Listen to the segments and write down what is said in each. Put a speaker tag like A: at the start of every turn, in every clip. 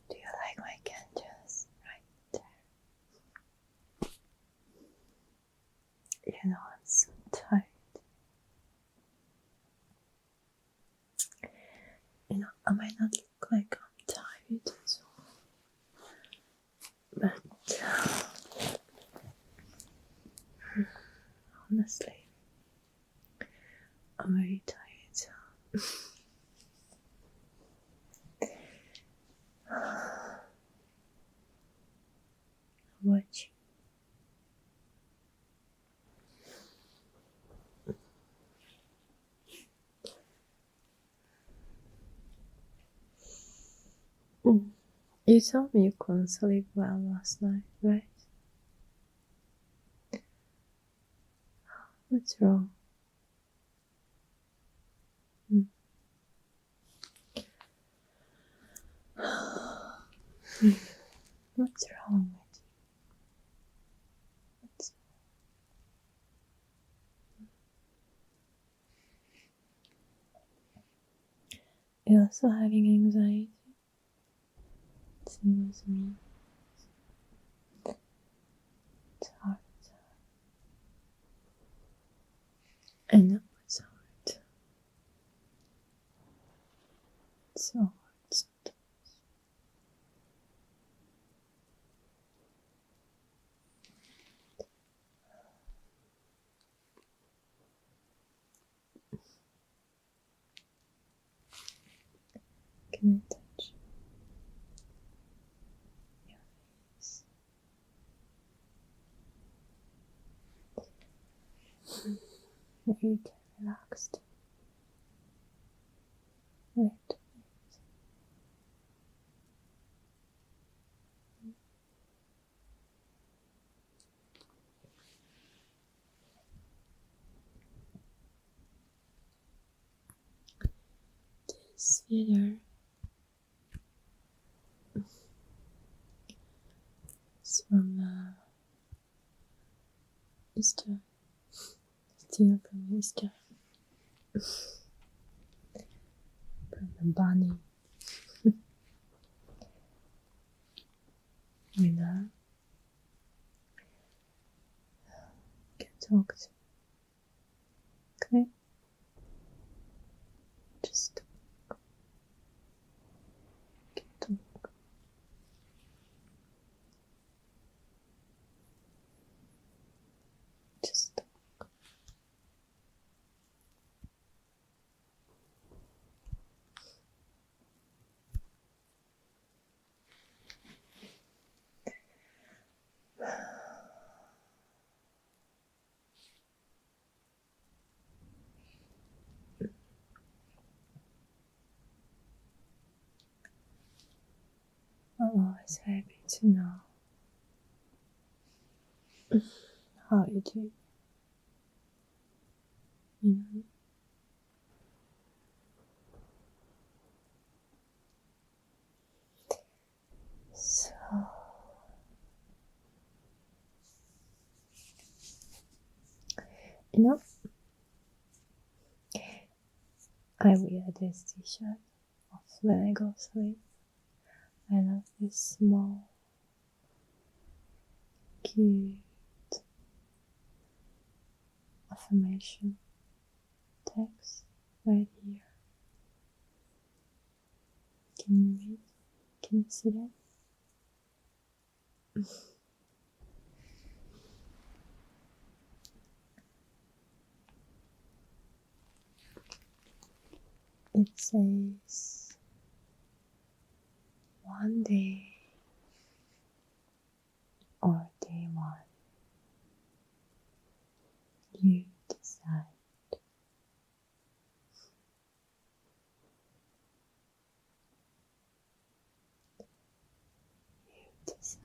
A: Do you like my candles right there? You know, I'm so tired. You know, I might not look like I'm tired, so, but honestly, I'm very tired. Watch. You told me you couldn't sleep well last night, right? What's wrong? What's wrong with you? You're also having anxiety? Same as me. It's hard. I know it's hard. It's so hard sometimes. Can I touch your face? Are you get relaxed? Wait. This sweater is from Easter. Still from Easter. From the bunny. You know? Can talk to me. Okay? Just talk. Can talk. Just talk. I'm always happy to know how you do. You know? So, you know, I wear this t-shirt when I go sleep. I love this small, cute affirmation text right here. Can you read? Can you see that? It says, one day or day one, you decide. You decide.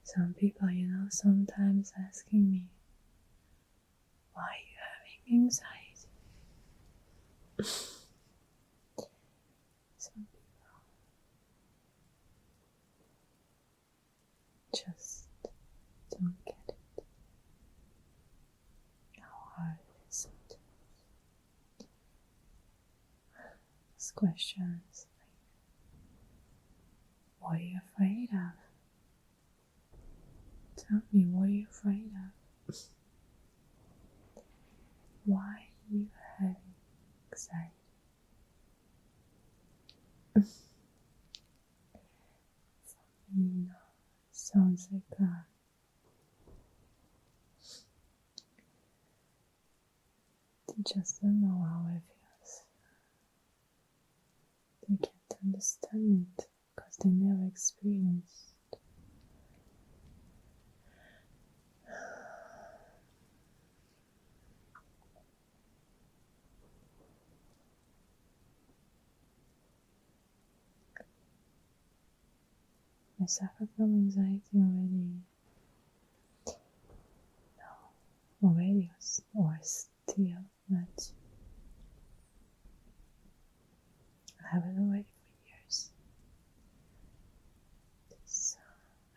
A: Some people, sometimes asking me, why are you having anxiety? Some people just don't get it. How hard it is sometimes. This question is like, what are you afraid of? Tell me, what are you afraid of? Why are you having anxiety? Sounds like they just don't know how it feels. They can't understand it because they never experienced. I suffer from anxiety already. No, already or still not. I have it already for years. So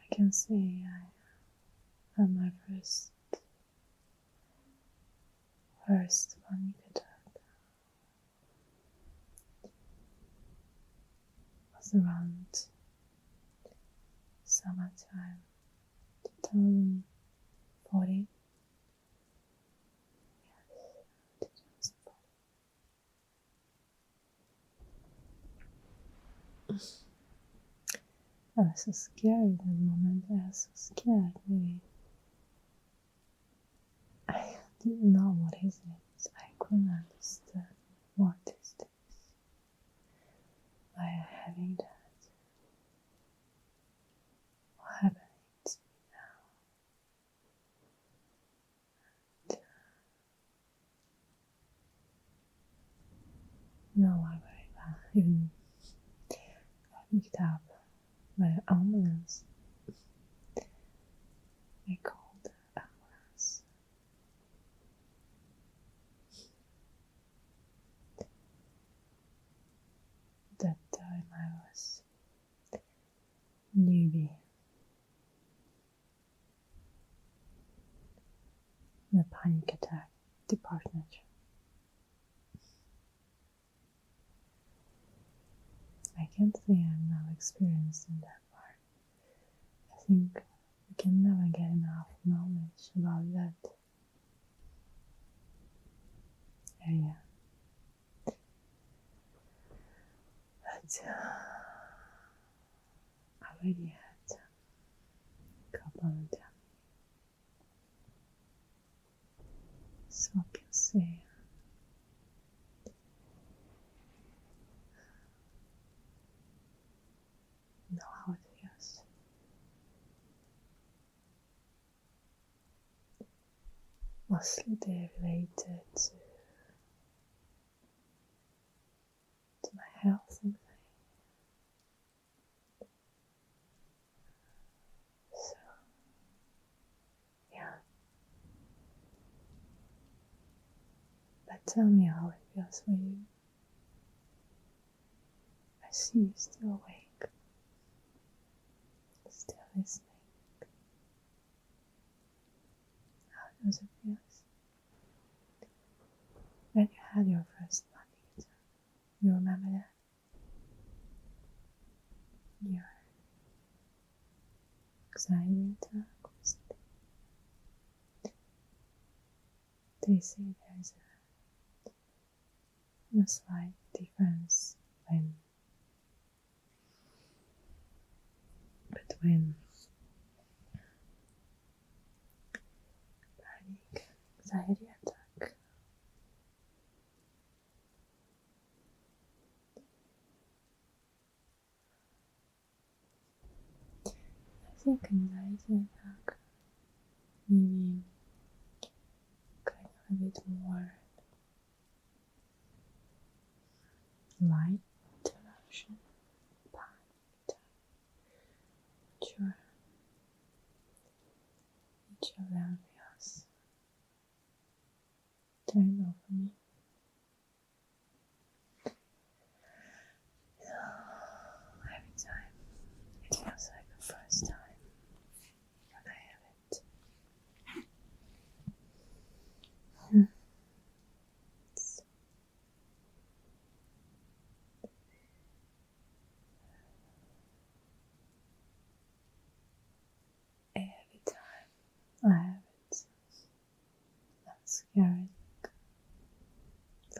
A: I can say I had my first panic attack. It was around summertime 2014. Yes, 2014. I was so scared at that moment. I was so scared, really. I didn't know what is it. I couldn't understand what is this. Why am I having that? What happened to me now? No, I even got picked up by an ambulance. I called the ambulance. That time I was newbie. The panic attack department. I can't say I'm now experienced in that part. I think we can never get enough knowledge about that area. But I already had a couple of them. So I can say know how it feels. Mostly they're related to my health and things. So, yeah. But tell me how it feels for you. I see you still awake, still listening. How does it feel? When you had your first panic attack, you remember that? Your anxiety attack was they say there's a slight difference between panic, anxiety attack. I think anxiety attack maybe kind of a bit more light interruption. Panic attack. Sure.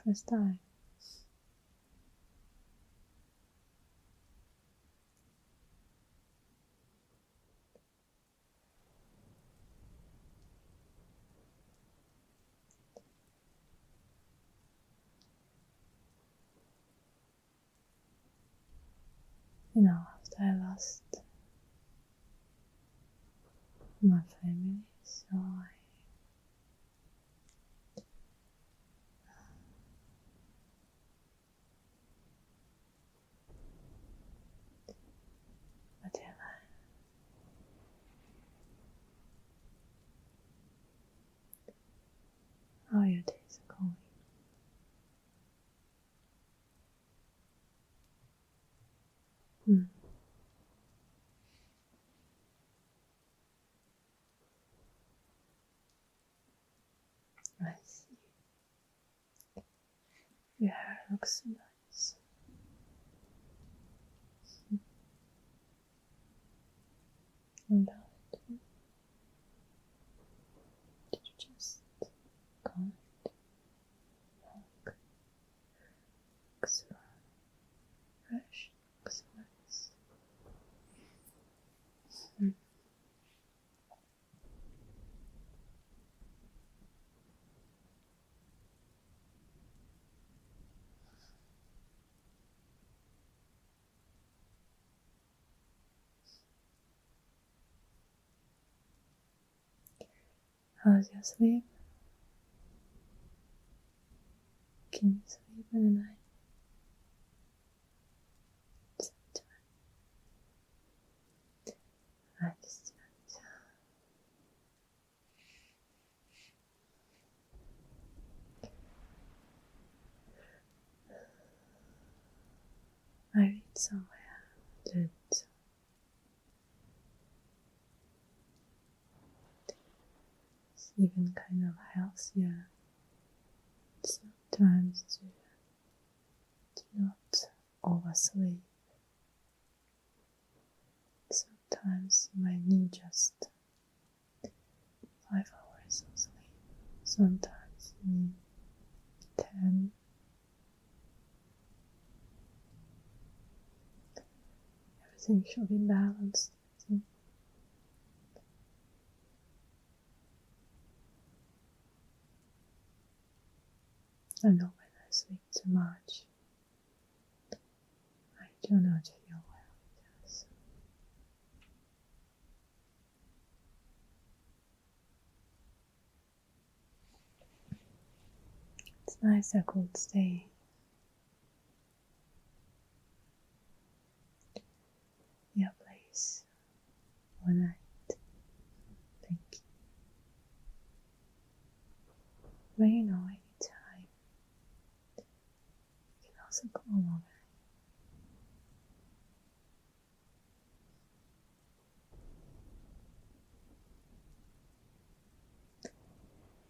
A: first time. After I lost my family, so whatever. How your days are going? I see. Your hair looks so nice. And how did you just comb it? Looks so fresh, looks so nice. How's your sleep? Can you sleep in the night? Sometimes. I understand. I read somewhere that it's even kind of healthier sometimes to not oversleep. Sometimes you might need just 5 hours of sleep. Sometimes you need 10. Everything should be balanced, I think. I know when I sleep too much, I do not feel well. Yes. It's nice I could stay in your place one night. Thank you. When you know anytime, you can also come over.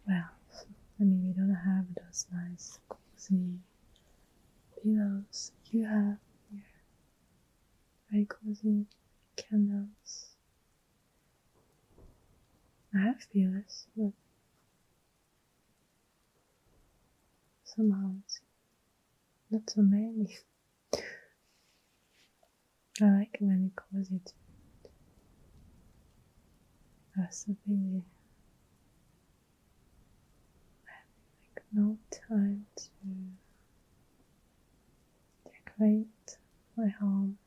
A: Well, I mean, we don't have those nice, cozy pillows you have here. Very cozy candles. I have pillows, but somehow it's not so many. I like it when it's cozy too. I was so busy. I had like no time to decorate my home.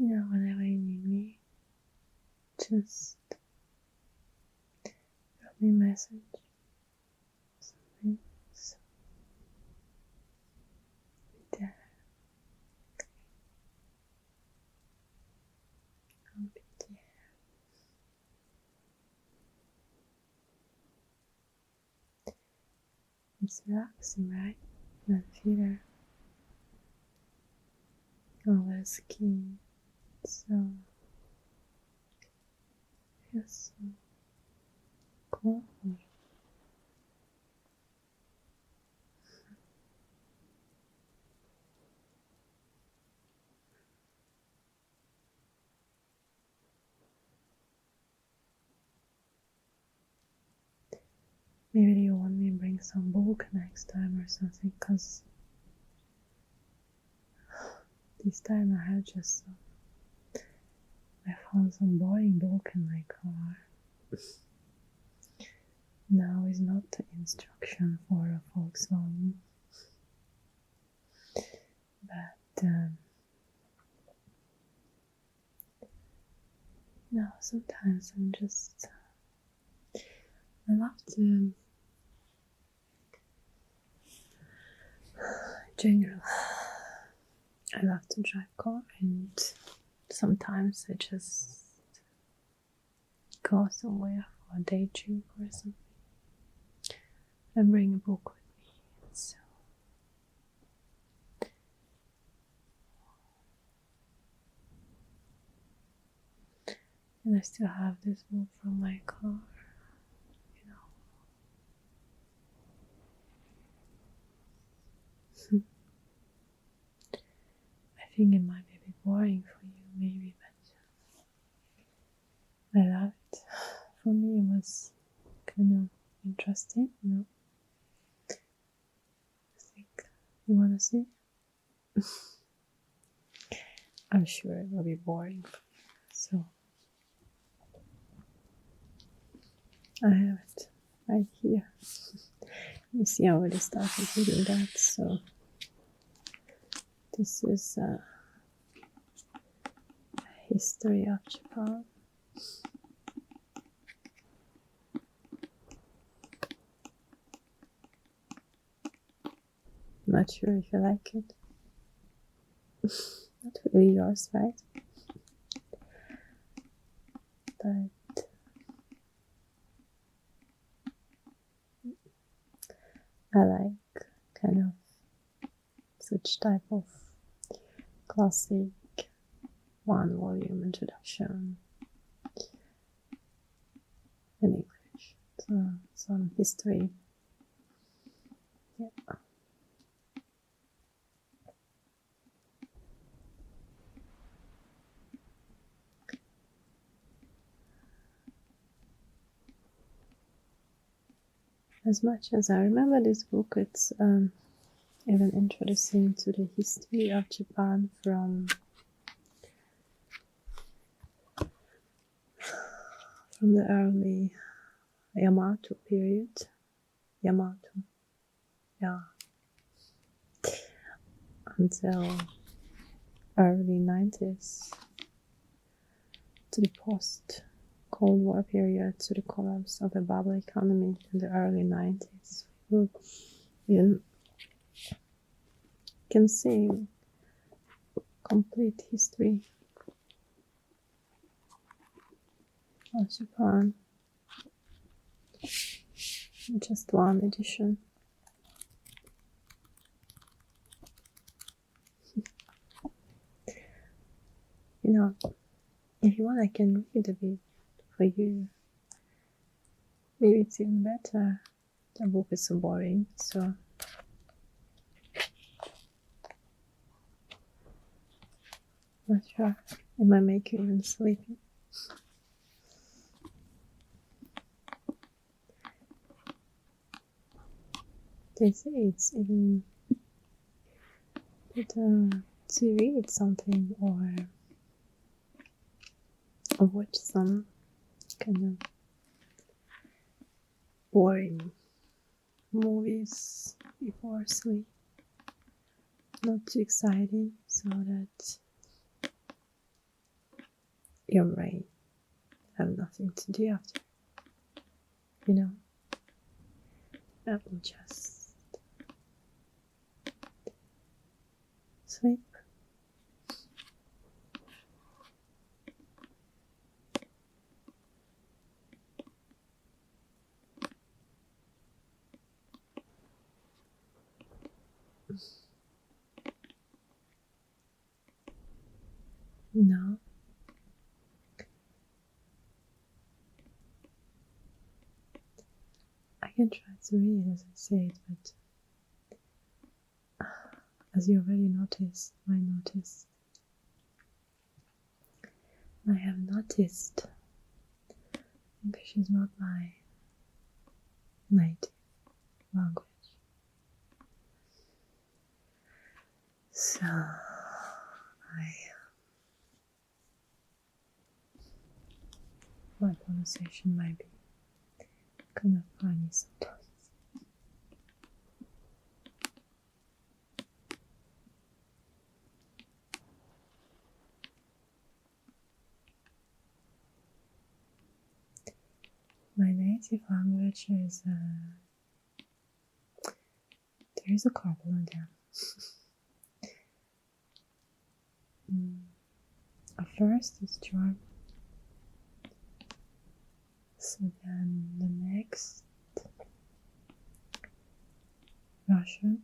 A: Whenever you need me, just drop me a message or something. So be there. I'll be there. It's relaxing, right? My feet over the skin. So feels so cool for me. Maybe you want me to bring some book next time or something, because this time I had just I found some boring book in my car. Now is not the instruction for a Volkswagen, but no, sometimes I'm just I love to general. I love to drive car, and sometimes I just go somewhere for a day trip or something and bring a book with me. So and I still have this book from my car, I think it might be a bit boring for you, maybe, but I love it. For me, it was kind of interesting, I think you want to see? I'm sure it will be boring for you, so I have it right here. You see, I already started reading that, so this is a history of Japan. Not sure if you like it. Not really yours, right? But I like kind of such type of classic one-volume introduction in English. So some history. Yeah. As much as I remember this book, it's even introducing to the history of Japan from the early Yamato period. Until early 90s, to the post-Cold War period, to the collapse of the bubble economy in the early 90s. You can see complete history of Japan in just one edition. If you want, I can read a bit for you. Maybe it's even better. The book is so boring, so not sure. It might make you even sleepy. They say it's even better to read something or watch some kind of boring movies before sleep. Not too exciting, so that your brain have nothing to do after. That will just sleep. No. I can try to read as I say it, but as you already noticed, I have noticed English is not my native language. So my pronunciation might be kind of funny sometimes. My native language is there is a couple of them. At first is German. So then the next Russian.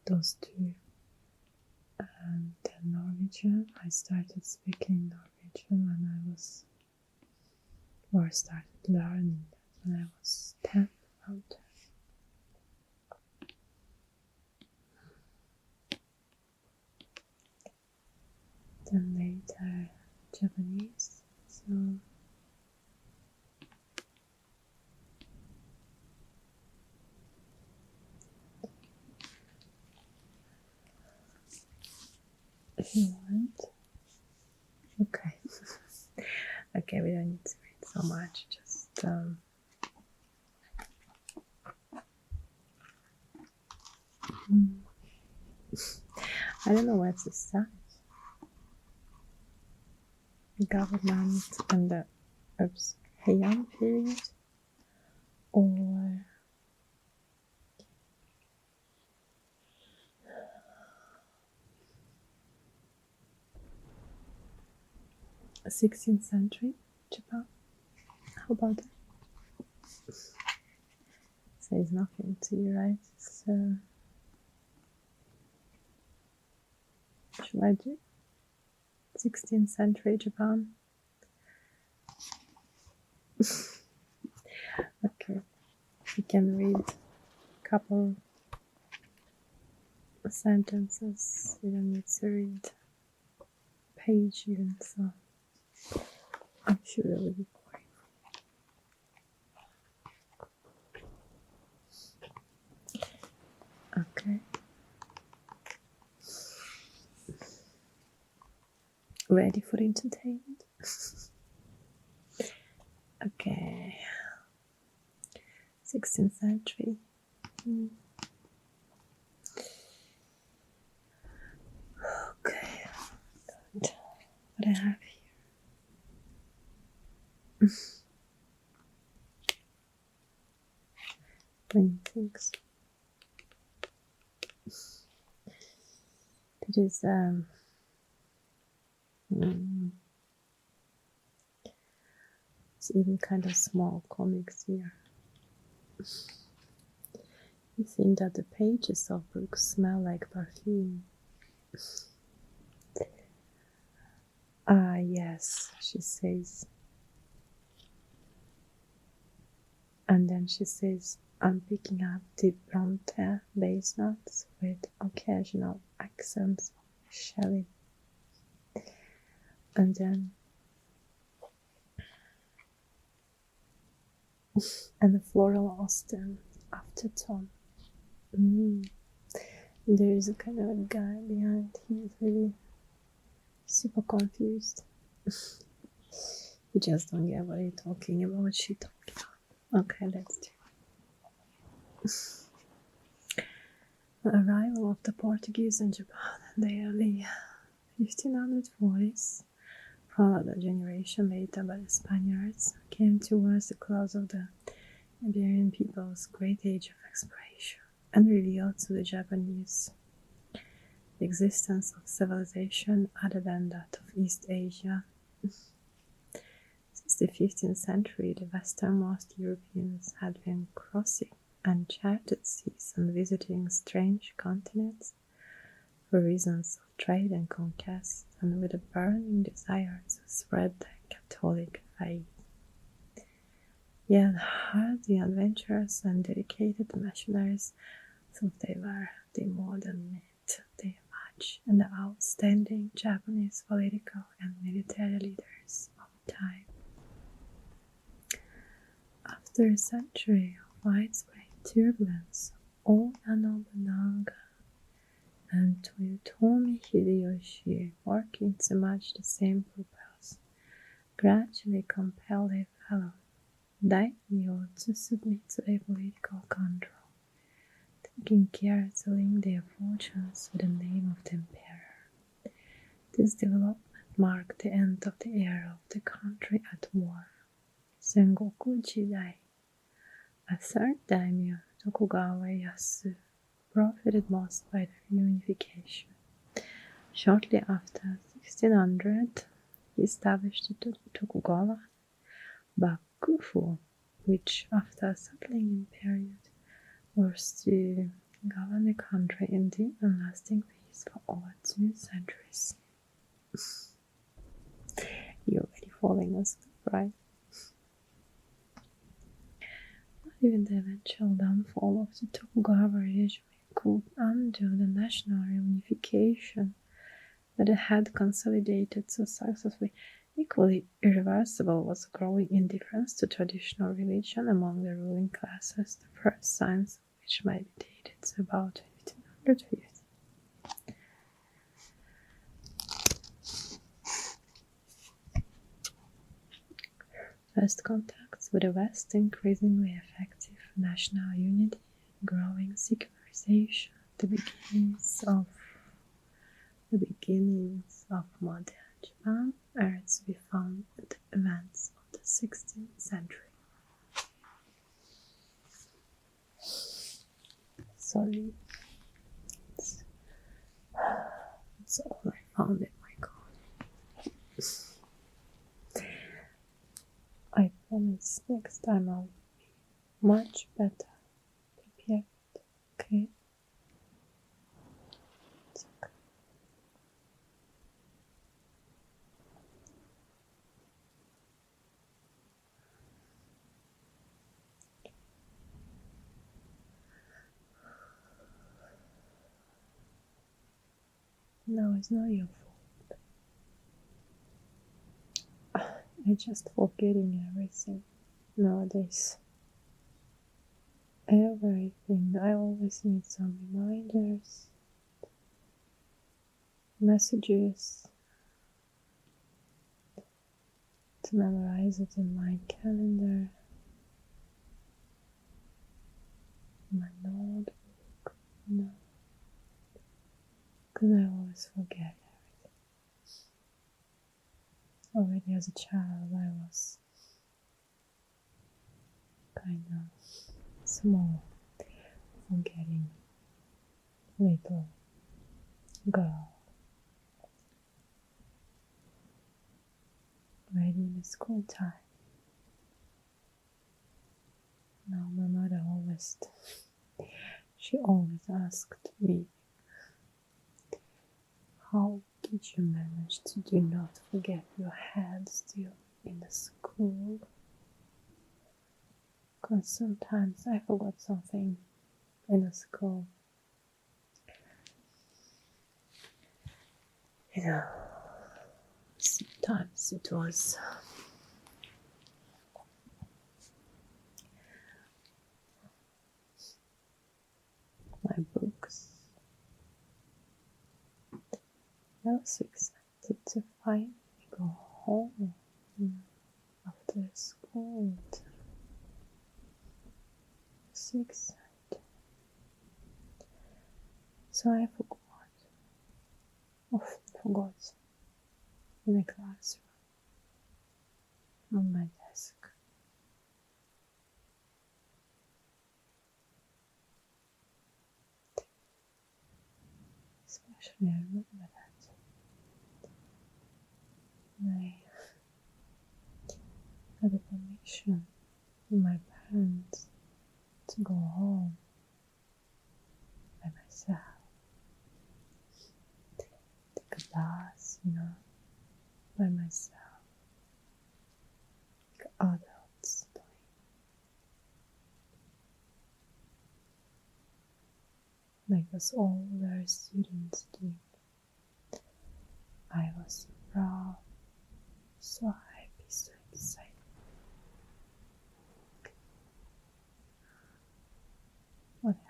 A: Those two. And then Norwegian. I started speaking Norwegian when I was, or started learning that when I was 10, around 10. Then later Japanese. So if you want, okay. Okay, we don't need to read so much, just I don't know what's the start. Government and the Heian period, or a 16th century Japan. How about that? Says nothing to you, right? So should I do 16th century Japan? Okay, you can read a couple sentences. You don't need to read a page even, so I'm sure it will be boring. Okay. Ready for entertainment? Okay. 16th century. Okay. What I have here. Many things. It is it's even kind of small comics here. You think that the pages of books smell like perfume. Ah, yes, she says. And then she says, I'm picking up the Bronte bass notes with occasional accents of Shelley. And then and the floral Austen aftertone. There is a kind of a guy behind. He's really super confused. You just don't get what you're talking about, what she's talking about. Okay, let's do it. The arrival of the Portuguese in Japan in the early 1540s, followed a generation later by the Spaniards, came towards the close of the Iberian people's great age of exploration, and revealed to the Japanese the existence of civilization other than that of East Asia. Since the 15th century, the westernmost Europeans had been crossing uncharted seas and visiting strange continents for reasons of trade and conquest, and with a burning desire to spread the Catholic faith. Yet hardy adventurers and dedicated missionaries thought they were the modern myth, the much and the outstanding Japanese political and military leaders centuries of time. After a century of widespread turbulence, Oda Nobunaga and Toyotomi Hideyoshi, working to much the same purpose, gradually compelled their fellow daimyo to submit to a political control, taking care to link their fortunes with the name of the emperor. This development marked the end of the era of the country at war. Sengoku Jidai. A third daimyo, Tokugawa Ieyasu, profited most by the reunification. Shortly after 1600, he established the Tokugawa Bakufu, which, after a settling period, was to govern the country in deep and lasting peace for over 2 centuries. You're already falling asleep, right? Not even the eventual downfall of the Tokugawa regime could undo the national reunification that it had consolidated so successfully. Equally irreversible was a growing indifference to traditional religion among the ruling classes, the first signs of which might be dated to about 1550. First contacts with the West, increasingly effective national unity, growing secularization, the beginnings of modern Japan are to be found in the events of the 16th century. Sorry, that's all I found in my code. I promise next time I'll be much better prepared, okay? It's okay. No, it's not your fault. I'm just forgetting everything nowadays. Everything. I always need some reminders, messages to memorize it in my calendar, my notebook, because I always forget everything. Already as a child, I was kind of small, forgetting little girl. Already in the school time. Now my mother she always asked me, how did you manage to do not forget your head still in the school? Because sometimes I forgot something in the school. Sometimes it was my books. I was excited to finally go home after school. So excited. So I often forgot in the classroom, on my desk. Especially I remember that I had a permission from my parents to go home by myself. Take a bus, by myself. Like adults doing. Like us older students do. I was so proud So happy, so excited. Whatever.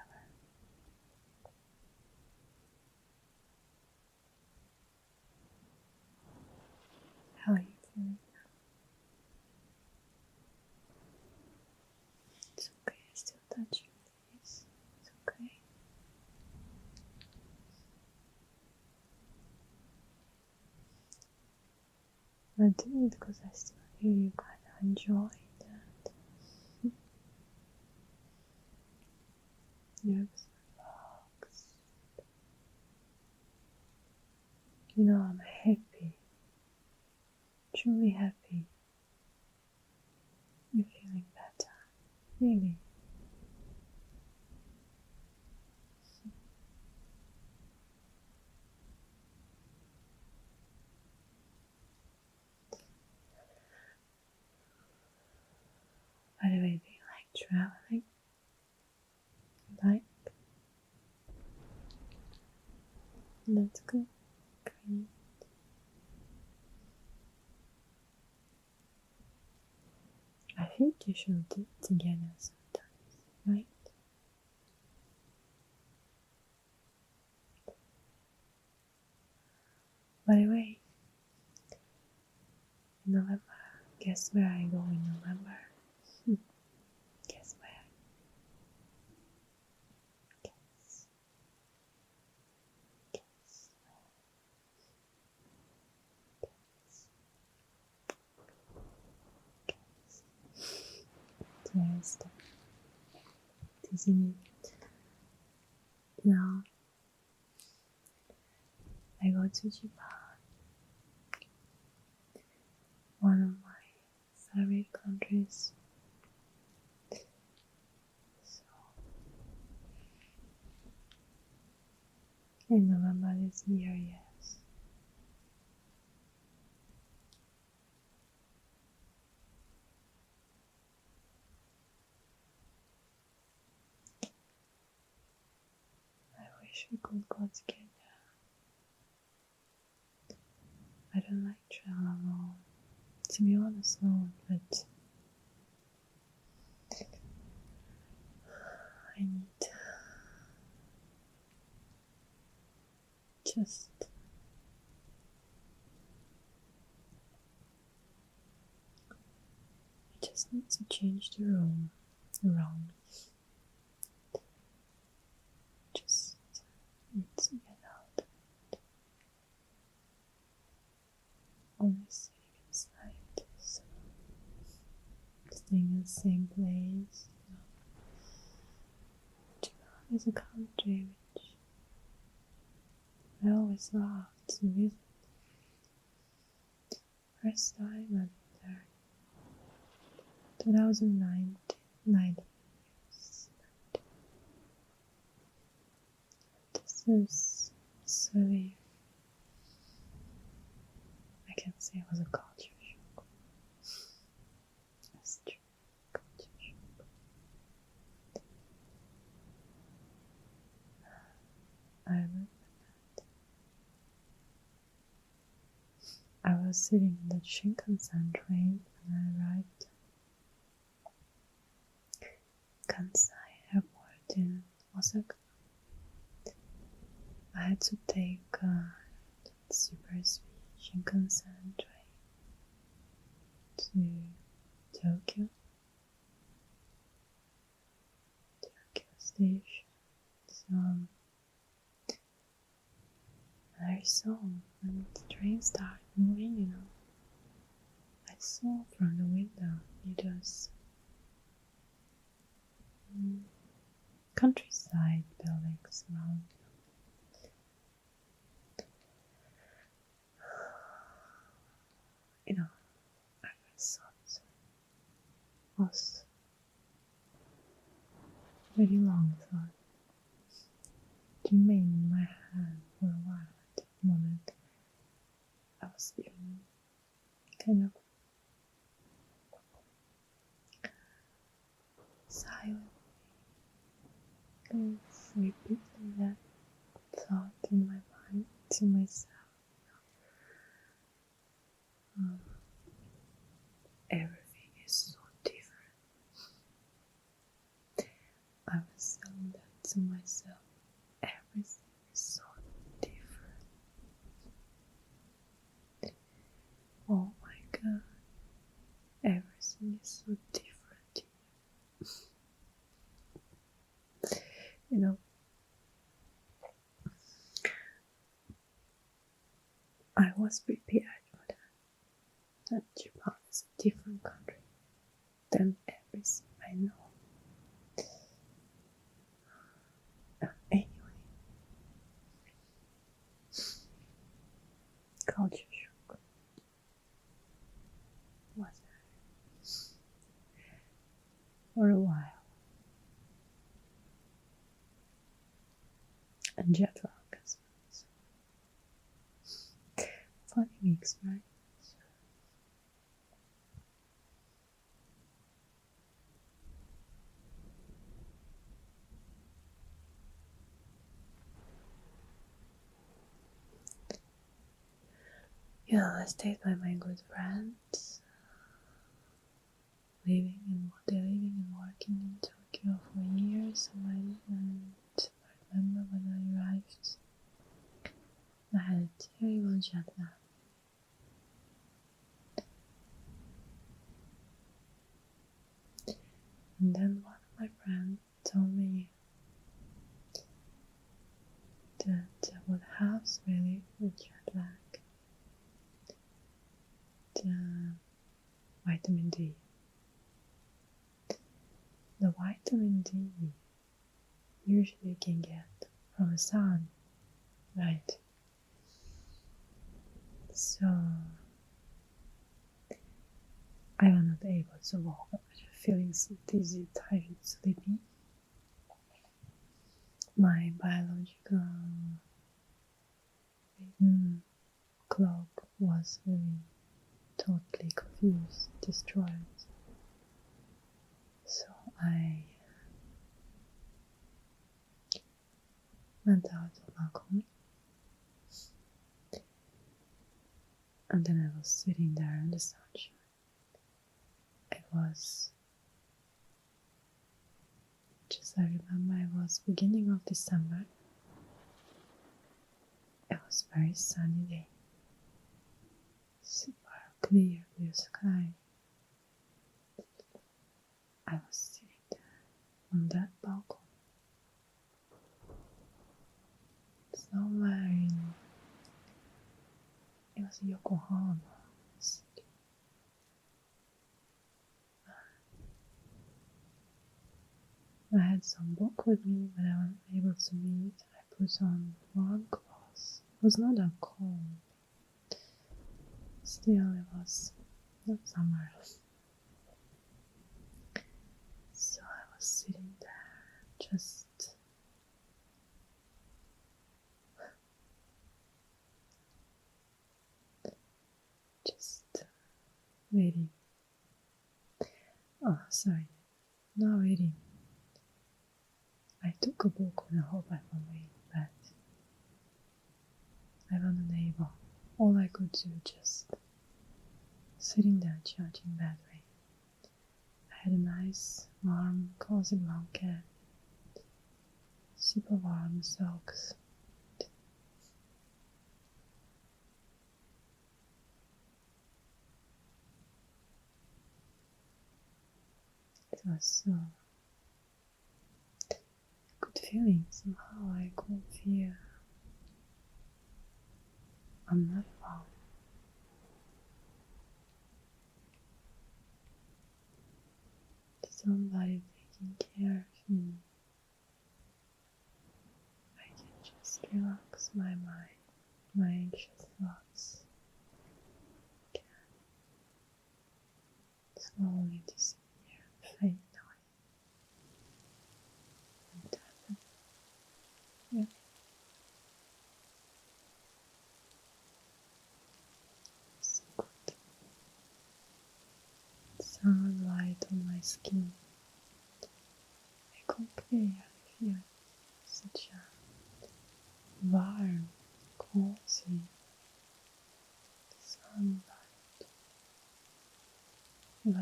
A: How are you feeling? It's okay, I still touch your face. It's okay. I do it because I still feel you kind of enjoy that. You're relaxed. You know, I'm happy. Truly happy. You're feeling better. Really. By the way, do you like traveling? Like? That's good. Great. I think you should do it together sometimes, right? By the way, in November, guess where I go in November? Guess where? Guess. Guess. Guess. There's Disney. Now, I go to Japan, one of my favorite countries. So, in November this year, yes. I wish we could go together. I don't like travel alone. To be honest, no, but I need just I just need to change the room around. Just need to get out. Only sitting inside, so staying in the same place. Japan is a country which I always loved to visit. First time I went there, 2009. This is really, I can say it was a culture shock. That's true, culture shock. I remember that I was sitting in the Shinkansen train when I arrived Kansai Airport in Osaka. I had to take a super speed Shinkansen train to Tokyo station. So I saw when the train started moving, I saw from the window it was countryside buildings around. I thought was very long thought. It remained in my hand for a while at that moment. I was feeling kind of silent, repeating that thought in my mind to myself. everything is so different. I was telling that to myself. Everything is so different. Oh my god. Everything is so different. You know, I was prepared for that. That Japan is a different country than everything I know. Anyway, culture shock was there for a while. And jet lag as well. Funny mix, right? Yeah, I stayed by my good friends, living and working in Tokyo for years. And I remember when I arrived, I had a terrible jet lag. And then one of my friends told me that what helps really with jet lag, the vitamin D. The vitamin D usually you can get from the sun, right? So I was not able to walk, feeling so dizzy, tired, sleepy. My biological clock was really totally confused, destroyed. So I went out of my balcony, and then I was sitting there in the sunshine. It was I remember it was beginning of December. It was a very sunny day. Super clear blue sky. I was sitting there on that balcony. Somewhere it was Yokohama city. I had some book with me, but I wasn't able to read. I put on warm clothes. It was not that cold. Still, it was not summer. So I was sitting there, just waiting. Oh, sorry, not waiting. I took a book and I hope I will read, but I wasn't able. All I could do just sitting there charging battery. I had a nice, warm, cozy blanket, super warm socks. It was so good feeling. Somehow I could feel I'm not alone. Somebody taking care of me. I can just relax my mind, my anxious thoughts can slowly disappear and fade away. And that, yeah. So good. Sunlight on my skin. I completely feel such a warm, cozy sunlight.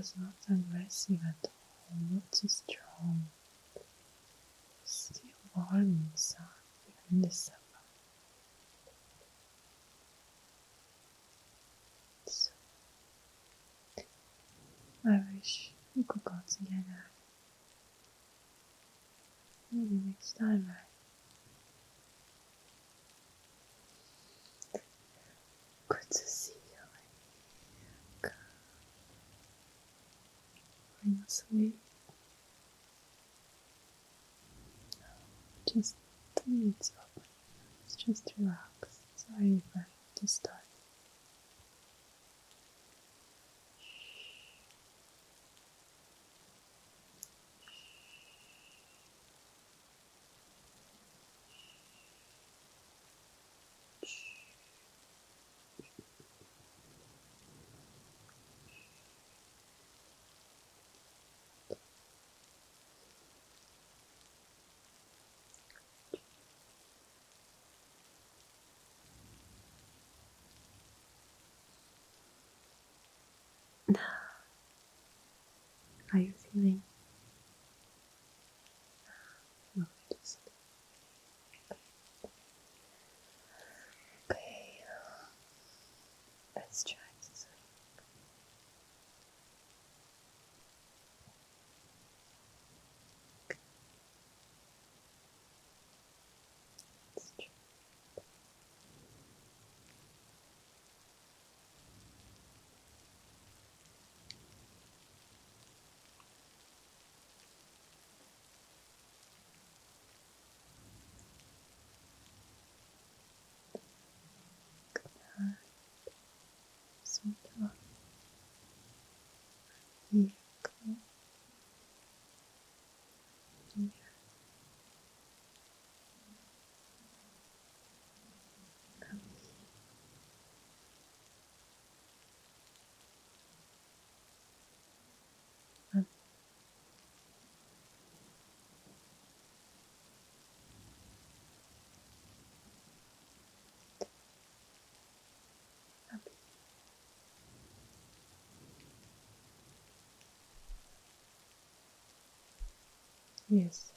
A: was not aggressive at all, not too strong. Still warm inside, even in the summer. So, I wish we could go together. Maybe next time, right? Good to see you. Falling asleep. Just 2 minutes open. Just relax. Sorry if I have to start. How are you feeling? Lovely to sleep. Okay, let's try to sleep. Let's try. Sweetheart, here, come here. Come here. Happy. Yes.